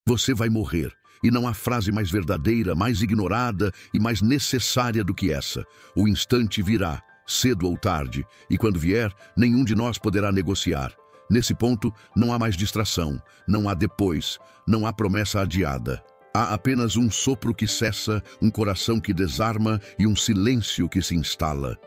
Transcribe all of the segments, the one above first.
Você vai morrer. E não há frase mais verdadeira, mais ignorada e mais necessária do que essa. O instante virá, cedo ou tarde, e quando vier, nenhum de nós poderá negociar. Nesse ponto, não há mais distração, não há depois, não há promessa adiada. Há apenas um sopro que cessa, um coração que desarma e um silêncio que se instala.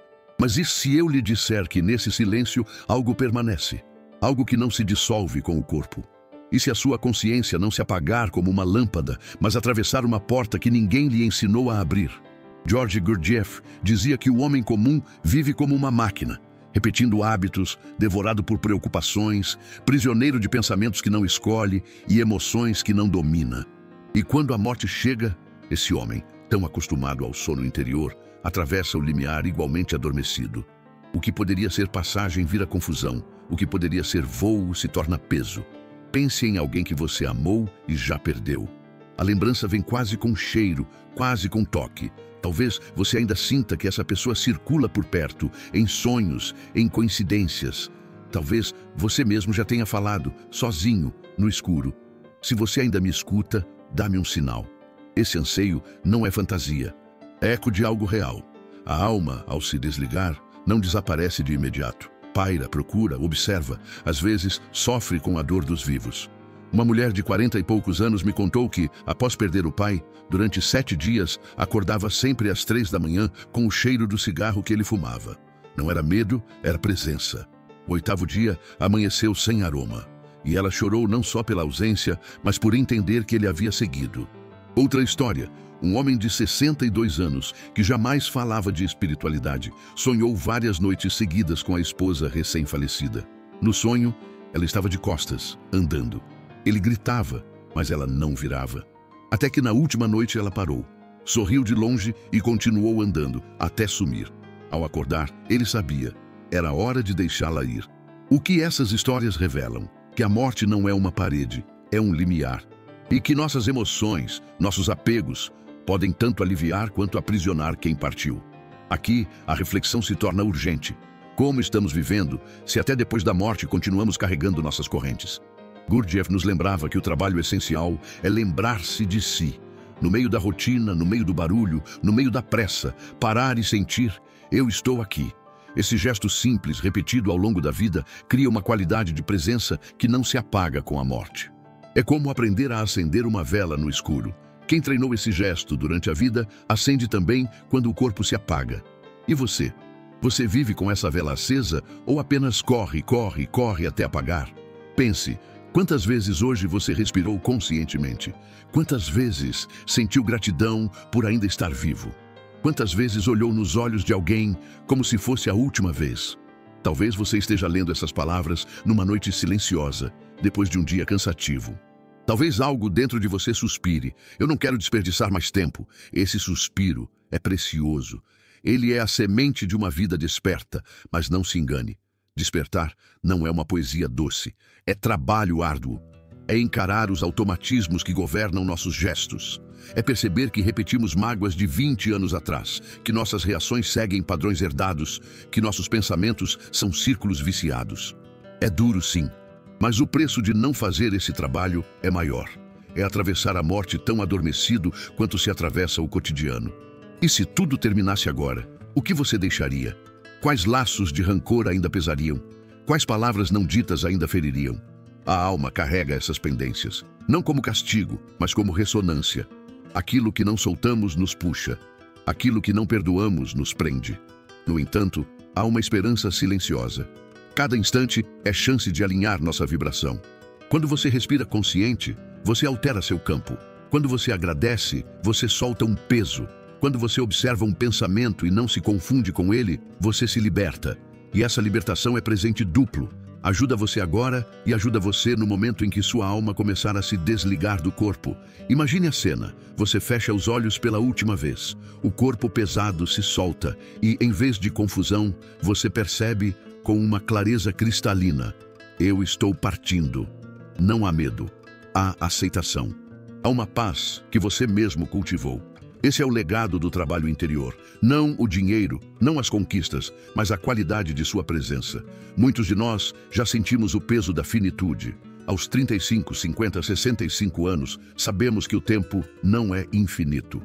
Mas e se eu lhe disser que nesse silêncio algo permanece? Algo que não se dissolve com o corpo? E se a sua consciência não se apagar como uma lâmpada, mas atravessar uma porta que ninguém lhe ensinou a abrir? George Gurdjieff dizia que o homem comum vive como uma máquina, repetindo hábitos, devorado por preocupações, prisioneiro de pensamentos que não escolhe e emoções que não domina. E quando a morte chega, esse homem, tão acostumado ao sono interior, atravessa o limiar igualmente adormecido. O que poderia ser passagem vira confusão, o que poderia ser voo se torna peso. Pense em alguém que você amou e já perdeu. A lembrança vem quase com cheiro, quase com toque. Talvez você ainda sinta que essa pessoa circula por perto, em sonhos, em coincidências. Talvez você mesmo já tenha falado, sozinho, no escuro. Se você ainda me escuta, dá-me um sinal. Esse anseio não é fantasia, é eco de algo real. A alma, ao se desligar, não desaparece de imediato. Paira, procura, observa, às vezes sofre com a dor dos vivos. Uma mulher de 40 e poucos anos me contou que, após perder o pai, durante 7 dias, acordava sempre às 3 da manhã com o cheiro do cigarro que ele fumava. Não era medo, era presença. O 8º dia amanheceu sem aroma. E ela chorou não só pela ausência, mas por entender que ele havia seguido. Outra história. Um homem de 62 anos, que jamais falava de espiritualidade, sonhou várias noites seguidas com a esposa recém-falecida. No sonho, ela estava de costas, andando. Ele gritava, mas ela não virava. Até que na última noite ela parou, sorriu de longe e continuou andando, até sumir. Ao acordar, ele sabia, era hora de deixá-la ir. O que essas histórias revelam? Que a morte não é uma parede, é um limiar. E que nossas emoções, nossos apegos, podem tanto aliviar quanto aprisionar quem partiu. Aqui, a reflexão se torna urgente. Como estamos vivendo se até depois da morte continuamos carregando nossas correntes? Gurdjieff nos lembrava que o trabalho essencial é lembrar-se de si. No meio da rotina, no meio do barulho, no meio da pressa, parar e sentir, eu estou aqui. Esse gesto simples, repetido ao longo da vida, cria uma qualidade de presença que não se apaga com a morte. É como aprender a acender uma vela no escuro. Quem treinou esse gesto durante a vida, acende também quando o corpo se apaga. E você? Você vive com essa vela acesa ou apenas corre até apagar? Pense, quantas vezes hoje você respirou conscientemente? Quantas vezes sentiu gratidão por ainda estar vivo? Quantas vezes olhou nos olhos de alguém como se fosse a última vez? Talvez você esteja lendo essas palavras numa noite silenciosa, depois de um dia cansativo. Talvez algo dentro de você suspire. Eu não quero desperdiçar mais tempo. Esse suspiro é precioso. Ele é a semente de uma vida desperta, mas não se engane. Despertar não é uma poesia doce. É trabalho árduo. É encarar os automatismos que governam nossos gestos. É perceber que repetimos mágoas de 20 anos atrás, que nossas reações seguem padrões herdados, que nossos pensamentos são círculos viciados. É duro, sim. Mas o preço de não fazer esse trabalho é maior. É atravessar a morte tão adormecido quanto se atravessa o cotidiano. E se tudo terminasse agora, o que você deixaria? Quais laços de rancor ainda pesariam? Quais palavras não ditas ainda feririam? A alma carrega essas pendências, não como castigo, mas como ressonância. Aquilo que não soltamos nos puxa. Aquilo que não perdoamos nos prende. No entanto, há uma esperança silenciosa. Cada instante é chance de alinhar nossa vibração. Quando você respira consciente, você altera seu campo. Quando você agradece, você solta um peso. Quando você observa um pensamento e não se confunde com ele, você se liberta. E essa libertação é presente duplo. Ajuda você agora e ajuda você no momento em que sua alma começar a se desligar do corpo. Imagine a cena. Você fecha os olhos pela última vez. O corpo pesado se solta e, em vez de confusão, você percebe com uma clareza cristalina: eu estou partindo. Não há medo, há aceitação. Há uma paz que você mesmo cultivou. Esse é o legado do trabalho interior. Não o dinheiro, não as conquistas, mas a qualidade de sua presença. Muitos de nós já sentimos o peso da finitude. Aos 35, 50, 65 anos, sabemos que o tempo não é infinito.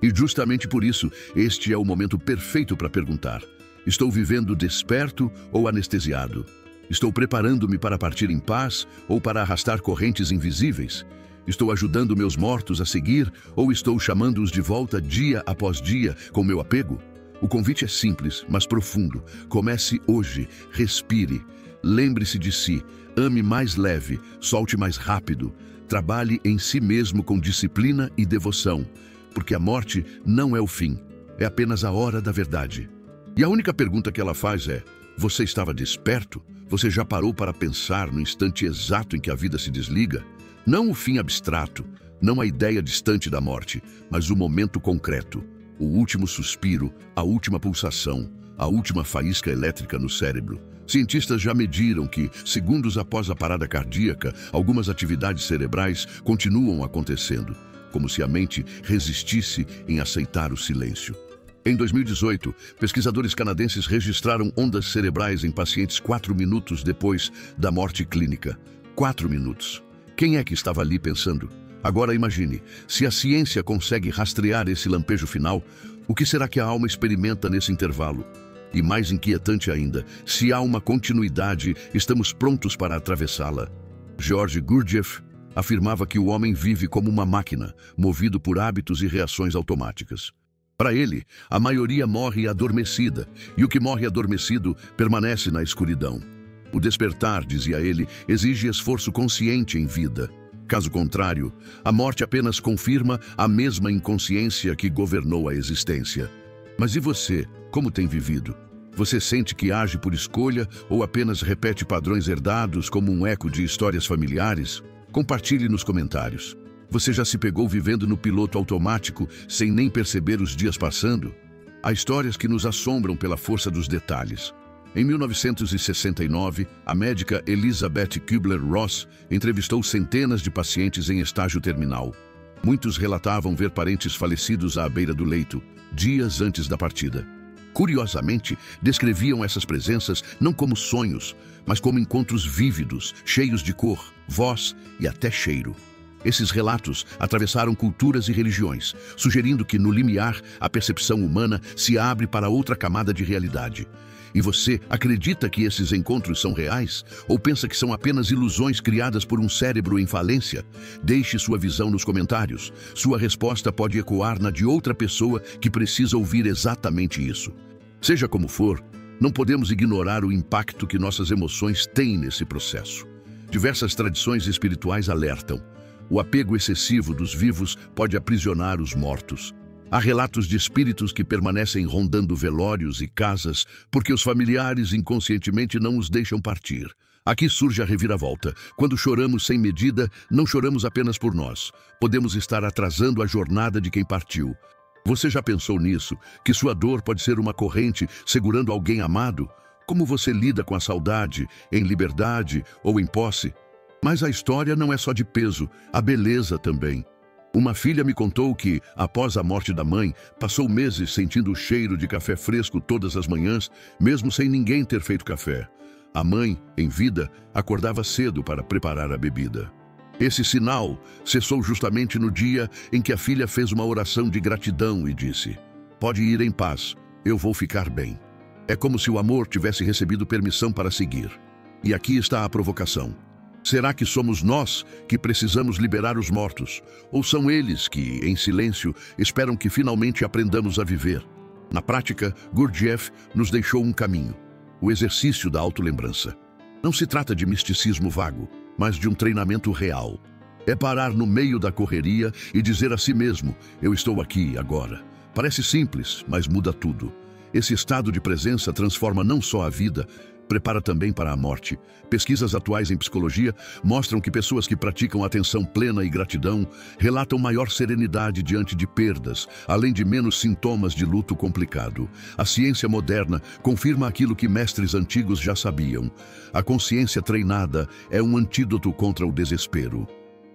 E justamente por isso, este é o momento perfeito para perguntar: estou vivendo desperto ou anestesiado? Estou preparando-me para partir em paz ou para arrastar correntes invisíveis? Estou ajudando meus mortos a seguir ou estou chamando-os de volta dia após dia com meu apego? O convite é simples, mas profundo. Comece hoje, respire, lembre-se de si, ame mais leve, solte mais rápido, trabalhe em si mesmo com disciplina e devoção, porque a morte não é o fim, é apenas a hora da verdade. E a única pergunta que ela faz é: você estava desperto? Você já parou para pensar no instante exato em que a vida se desliga? Não o fim abstrato, não a ideia distante da morte, mas o momento concreto, o último suspiro, a última pulsação, a última faísca elétrica no cérebro. Cientistas já mediram que, segundos após a parada cardíaca, algumas atividades cerebrais continuam acontecendo, como se a mente resistisse em aceitar o silêncio. Em 2018, pesquisadores canadenses registraram ondas cerebrais em pacientes 4 minutos depois da morte clínica. 4 minutos. Quem é que estava ali pensando? Agora imagine, se a ciência consegue rastrear esse lampejo final, o que será que a alma experimenta nesse intervalo? E mais inquietante ainda, se há uma continuidade, estamos prontos para atravessá-la. George Gurdjieff afirmava que o homem vive como uma máquina, movido por hábitos e reações automáticas. Para ele, a maioria morre adormecida, e o que morre adormecido permanece na escuridão. O despertar, dizia ele, exige esforço consciente em vida. Caso contrário, a morte apenas confirma a mesma inconsciência que governou a existência. Mas e você, como tem vivido? Você sente que age por escolha ou apenas repete padrões herdados como um eco de histórias familiares? Compartilhe nos comentários. Você já se pegou vivendo no piloto automático sem nem perceber os dias passando? Há histórias que nos assombram pela força dos detalhes. Em 1969, a médica Elizabeth Kubler-Ross entrevistou centenas de pacientes em estágio terminal. Muitos relatavam ver parentes falecidos à beira do leito, dias antes da partida. Curiosamente, descreviam essas presenças não como sonhos, mas como encontros vívidos, cheios de cor, voz e até cheiro. Esses relatos atravessaram culturas e religiões, sugerindo que, no limiar, a percepção humana se abre para outra camada de realidade. E você acredita que esses encontros são reais? Ou pensa que são apenas ilusões criadas por um cérebro em falência? Deixe sua visão nos comentários. Sua resposta pode ecoar na de outra pessoa que precisa ouvir exatamente isso. Seja como for, não podemos ignorar o impacto que nossas emoções têm nesse processo. Diversas tradições espirituais alertam: o apego excessivo dos vivos pode aprisionar os mortos. Há relatos de espíritos que permanecem rondando velórios e casas porque os familiares inconscientemente não os deixam partir. Aqui surge a reviravolta. Quando choramos sem medida, não choramos apenas por nós. Podemos estar atrasando a jornada de quem partiu. Você já pensou nisso? Que sua dor pode ser uma corrente segurando alguém amado? Como você lida com a saudade, em liberdade ou em posse? Mas a história não é só de peso, a beleza também. Uma filha me contou que, após a morte da mãe, passou meses sentindo o cheiro de café fresco todas as manhãs, mesmo sem ninguém ter feito café. A mãe, em vida, acordava cedo para preparar a bebida. Esse sinal cessou justamente no dia em que a filha fez uma oração de gratidão e disse: "Pode ir em paz, eu vou ficar bem." É como se o amor tivesse recebido permissão para seguir. E aqui está a provocação. Será que somos nós que precisamos liberar os mortos? Ou são eles que, em silêncio, esperam que finalmente aprendamos a viver? Na prática, Gurdjieff nos deixou um caminho: o exercício da autolembrança. Não se trata de misticismo vago, mas de um treinamento real. É parar no meio da correria e dizer a si mesmo: eu estou aqui agora. Parece simples, mas muda tudo. Esse estado de presença transforma não só a vida, prepara também para a morte. Pesquisas atuais em psicologia mostram que pessoas que praticam atenção plena e gratidão relatam maior serenidade diante de perdas, além de menos sintomas de luto complicado. A ciência moderna confirma aquilo que mestres antigos já sabiam: a consciência treinada é um antídoto contra o desespero.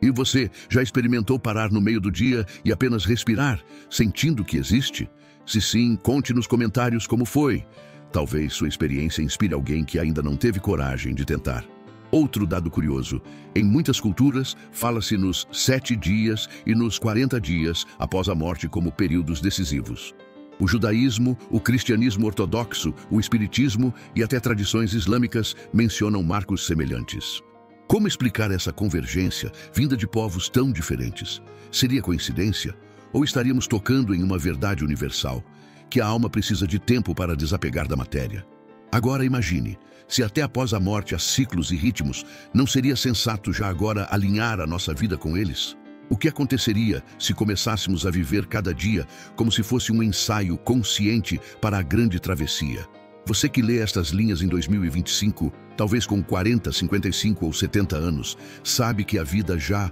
E você já experimentou parar no meio do dia e apenas respirar, sentindo que existe? Se sim, conte nos comentários como foi. Talvez sua experiência inspire alguém que ainda não teve coragem de tentar. Outro dado curioso: em muitas culturas, fala-se nos 7 dias e nos 40 dias após a morte como períodos decisivos. O judaísmo, o cristianismo ortodoxo, o espiritismo e até tradições islâmicas mencionam marcos semelhantes. Como explicar essa convergência vinda de povos tão diferentes? Seria coincidência? Ou estaríamos tocando em uma verdade universal, que a alma precisa de tempo para desapegar da matéria? Agora imagine, se até após a morte há ciclos e ritmos, não seria sensato já agora alinhar a nossa vida com eles? O que aconteceria se começássemos a viver cada dia como se fosse um ensaio consciente para a grande travessia? Você que lê estas linhas em 2025, talvez com 40, 55 ou 70 anos, sabe que a vida já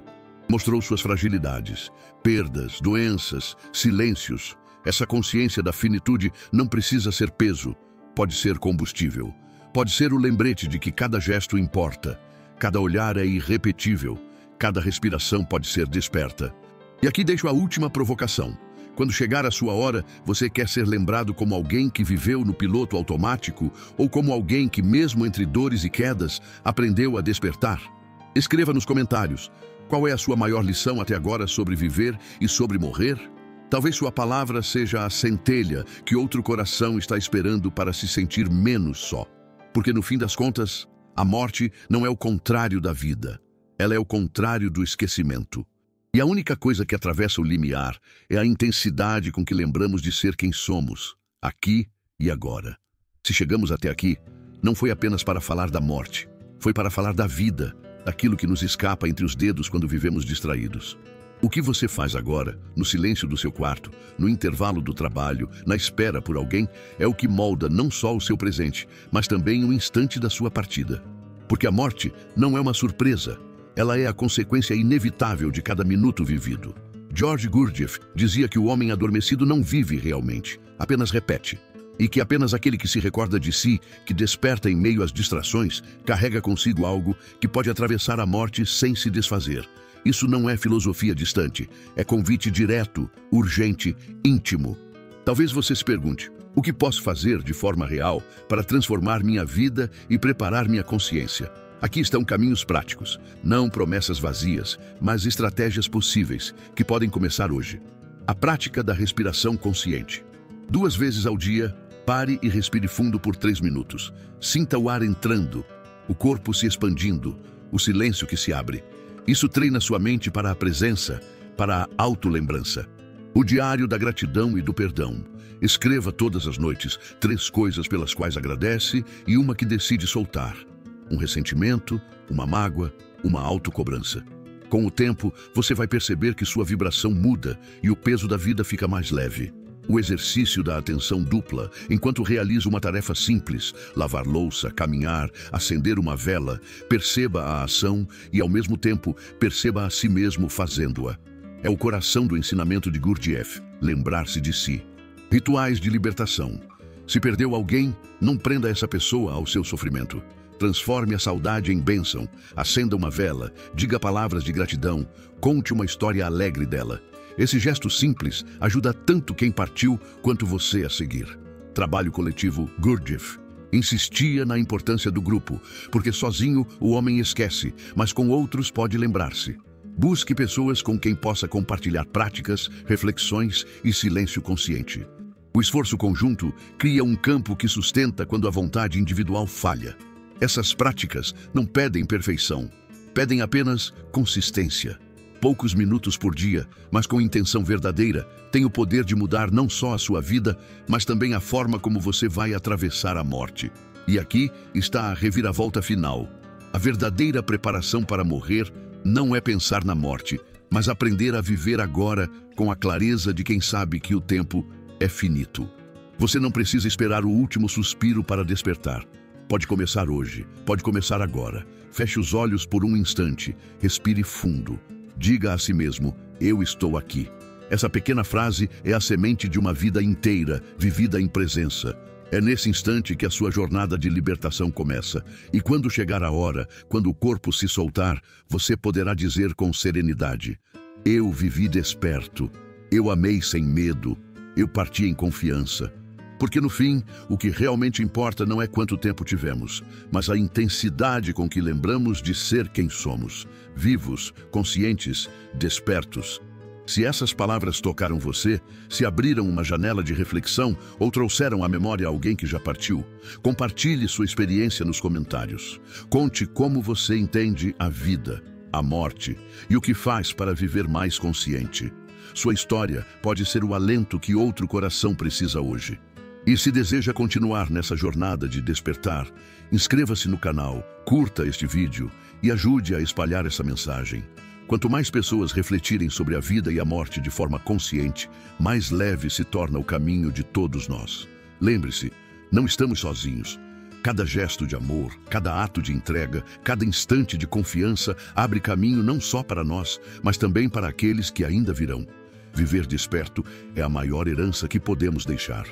mostrou suas fragilidades, perdas, doenças, silêncios. Essa consciência da finitude não precisa ser peso, pode ser combustível. Pode ser o lembrete de que cada gesto importa, cada olhar é irrepetível, cada respiração pode ser desperta. E aqui deixo a última provocação. Quando chegar a sua hora, você quer ser lembrado como alguém que viveu no piloto automático ou como alguém que, mesmo entre dores e quedas, aprendeu a despertar? Escreva nos comentários. Qual é a sua maior lição até agora sobre viver e sobre morrer? Talvez sua palavra seja a centelha que outro coração está esperando para se sentir menos só. Porque no fim das contas, a morte não é o contrário da vida. Ela é o contrário do esquecimento. E a única coisa que atravessa o limiar é a intensidade com que lembramos de ser quem somos, aqui e agora. Se chegamos até aqui, não foi apenas para falar da morte, foi para falar da vida, daquilo que nos escapa entre os dedos quando vivemos distraídos. O que você faz agora, no silêncio do seu quarto, no intervalo do trabalho, na espera por alguém, é o que molda não só o seu presente, mas também o instante da sua partida. Porque a morte não é uma surpresa, ela é a consequência inevitável de cada minuto vivido. George Gurdjieff dizia que o homem adormecido não vive realmente, apenas repete. E que apenas aquele que se recorda de si, que desperta em meio às distrações, carrega consigo algo que pode atravessar a morte sem se desfazer. Isso não é filosofia distante, é convite direto, urgente, íntimo. Talvez você se pergunte, o que posso fazer de forma real para transformar minha vida e preparar minha consciência? Aqui estão caminhos práticos, não promessas vazias, mas estratégias possíveis, que podem começar hoje. A prática da respiração consciente. 2 vezes ao dia, pare e respire fundo por 3 minutos. Sinta o ar entrando, o corpo se expandindo, o silêncio que se abre. Isso treina sua mente para a presença, para a autolembrança. O diário da gratidão e do perdão. Escreva todas as noites 3 coisas pelas quais agradece e uma que decide soltar. Um ressentimento, uma mágoa, uma autocobrança. Com o tempo, você vai perceber que sua vibração muda e o peso da vida fica mais leve. O exercício da atenção dupla, enquanto realiza uma tarefa simples, lavar louça, caminhar, acender uma vela, perceba a ação e, ao mesmo tempo, perceba a si mesmo fazendo-a. É o coração do ensinamento de Gurdjieff, lembrar-se de si. Rituais de libertação. Se perdeu alguém, não prenda essa pessoa ao seu sofrimento. Transforme a saudade em bênção, acenda uma vela, diga palavras de gratidão, conte uma história alegre dela. Esse gesto simples ajuda tanto quem partiu quanto você a seguir. Trabalho coletivo. Gurdjieff insistia na importância do grupo, porque sozinho o homem esquece, mas com outros pode lembrar-se. Busque pessoas com quem possa compartilhar práticas, reflexões e silêncio consciente. O esforço conjunto cria um campo que sustenta quando a vontade individual falha. Essas práticas não pedem perfeição, pedem apenas consistência. Poucos minutos por dia, mas com intenção verdadeira, tem o poder de mudar não só a sua vida, mas também a forma como você vai atravessar a morte. E aqui está a reviravolta final. A verdadeira preparação para morrer não é pensar na morte, mas aprender a viver agora com a clareza de quem sabe que o tempo é finito. Você não precisa esperar o último suspiro para despertar. Pode começar hoje, pode começar agora. Feche os olhos por um instante, respire fundo. Diga a si mesmo, eu estou aqui. Essa pequena frase é a semente de uma vida inteira, vivida em presença. É nesse instante que a sua jornada de libertação começa. E quando chegar a hora, quando o corpo se soltar, você poderá dizer com serenidade, eu vivi desperto, eu amei sem medo, eu parti em confiança. Porque no fim, o que realmente importa não é quanto tempo tivemos, mas a intensidade com que lembramos de ser quem somos, vivos, conscientes, despertos. Se essas palavras tocaram você, se abriram uma janela de reflexão ou trouxeram à memória alguém que já partiu, compartilhe sua experiência nos comentários. Conte como você entende a vida, a morte e o que faz para viver mais consciente. Sua história pode ser o alento que outro coração precisa hoje. E se deseja continuar nessa jornada de despertar, inscreva-se no canal, curta este vídeo e ajude a espalhar essa mensagem. Quanto mais pessoas refletirem sobre a vida e a morte de forma consciente, mais leve se torna o caminho de todos nós. Lembre-se, não estamos sozinhos. Cada gesto de amor, cada ato de entrega, cada instante de confiança abre caminho não só para nós, mas também para aqueles que ainda virão. Viver desperto é a maior herança que podemos deixar.